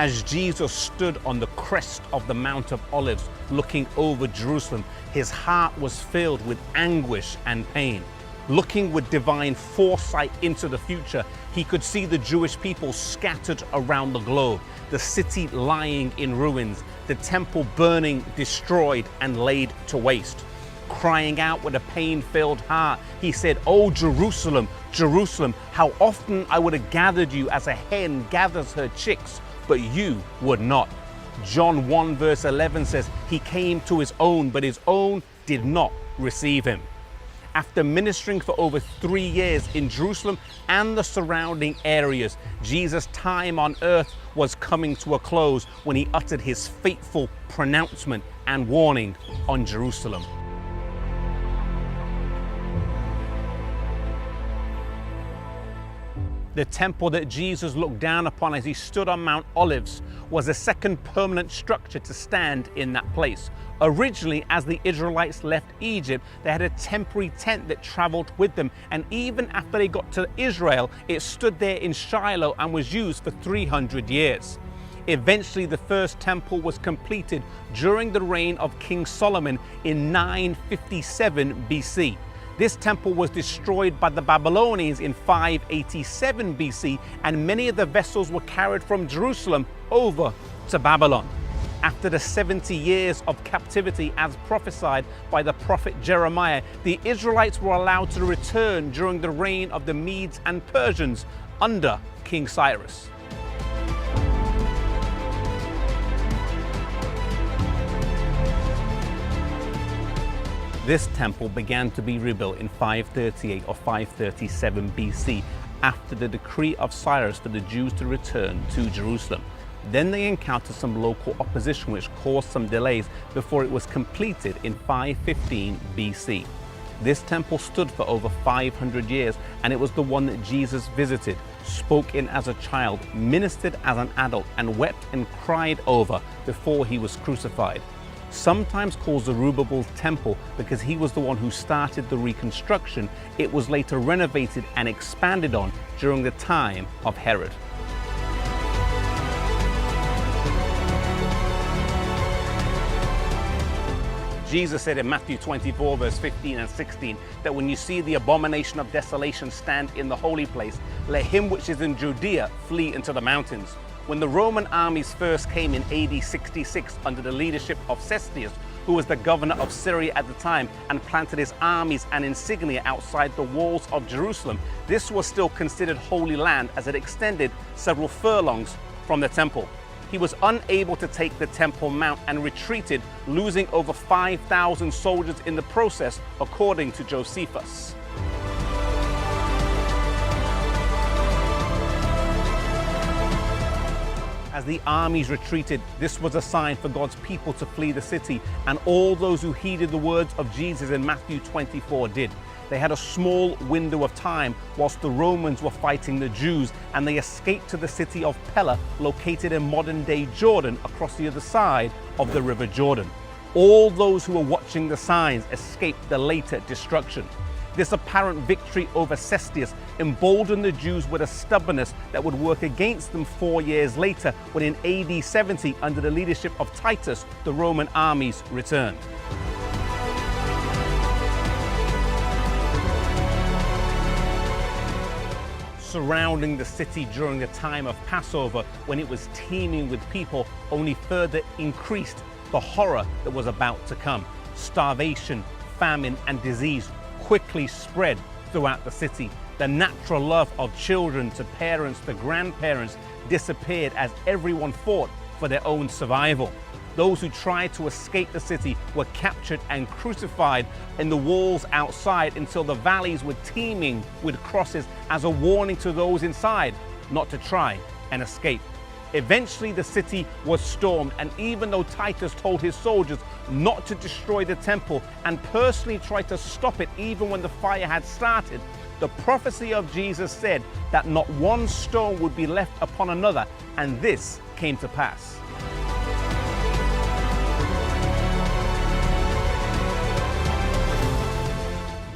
As Jesus stood on the crest of the Mount of Olives, looking over Jerusalem, his heart was filled with anguish and pain. Looking with divine foresight into the future, he could see the Jewish people scattered around the globe, the city lying in ruins, the temple burning, destroyed, and laid to waste. Crying out with a pain-filled heart, he said, "Oh, Jerusalem, Jerusalem, how often I would have gathered you as a hen gathers her chicks, but you would not." John 1 verse 11 says, "He came to his own, but his own did not receive him." After ministering for over 3 years in Jerusalem and the surrounding areas, Jesus' time on earth was coming to a close when he uttered his fateful pronouncement and warning on Jerusalem. The temple that Jesus looked down upon as he stood on Mount Olives was a second permanent structure to stand in that place. Originally, as the Israelites left Egypt, they had a temporary tent that traveled with them, and even after they got to Israel, it stood there in Shiloh and was used for 300 years. Eventually, the first temple was completed during the reign of King Solomon in 957 BC. This temple was destroyed by the Babylonians in 587 BC, and many of the vessels were carried from Jerusalem over to Babylon. After the 70 years of captivity as prophesied by the prophet Jeremiah, the Israelites were allowed to return during the reign of the Medes and Persians under King Cyrus. This temple began to be rebuilt in 538 or 537 BC after the decree of Cyrus for the Jews to return to Jerusalem. Then they encountered some local opposition which caused some delays before it was completed in 515 BC. This temple stood for over 500 years, and it was the one that Jesus visited, spoke in as a child, ministered as an adult, and wept and cried over before he was crucified. Sometimes called Zerubbabel's temple because he was the one who started the reconstruction, it was later renovated and expanded on during the time of Herod. Jesus said in Matthew 24 verse 15 and 16 that when you see the abomination of desolation stand in the holy place, let him which is in Judea flee into the mountains. When the Roman armies first came in AD 66 under the leadership of Cestius, who was the governor of Syria at the time, and planted his armies and insignia outside the walls of Jerusalem, this was still considered holy land as it extended several furlongs from the temple. He was unable to take the Temple Mount and retreated, losing over 5,000 soldiers in the process, according to Josephus. As the armies retreated, this was a sign for God's people to flee the city, and all those who heeded the words of Jesus in Matthew 24 did. They had a small window of time whilst the Romans were fighting the Jews, and they escaped to the city of Pella, located in modern-day Jordan, across the other side of the River Jordan. All those who were watching the signs escaped the later destruction. This apparent victory over Cestius emboldened the Jews with a stubbornness that would work against them 4 years later when in AD 70, under the leadership of Titus, the Roman armies returned. Surrounding the city during the time of Passover, when it was teeming with people, only further increased the horror that was about to come. Starvation, famine, and disease quickly spread throughout the city. The natural love of children to parents to grandparents disappeared as everyone fought for their own survival. Those who tried to escape the city were captured and crucified in the walls outside until the valleys were teeming with crosses as a warning to those inside not to try and escape. Eventually the city was stormed, and even though Titus told his soldiers not to destroy the temple and personally tried to stop it even when the fire had started, the prophecy of Jesus said that not one stone would be left upon another, and this came to pass.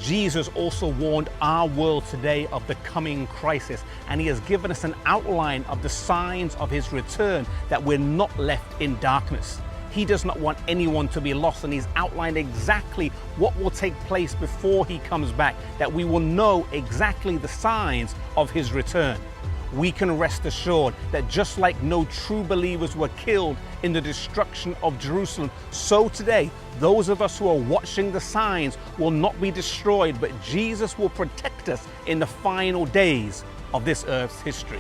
Jesus also warned our world today of the coming crisis, and he has given us an outline of the signs of his return, that we're not left in darkness. He does not want anyone to be lost, and he's outlined exactly what will take place before he comes back, that we will know exactly the signs of his return. We can rest assured that just like no true believers were killed in the destruction of Jerusalem, so today those of us who are watching the signs will not be destroyed, but Jesus will protect us in the final days of this earth's history.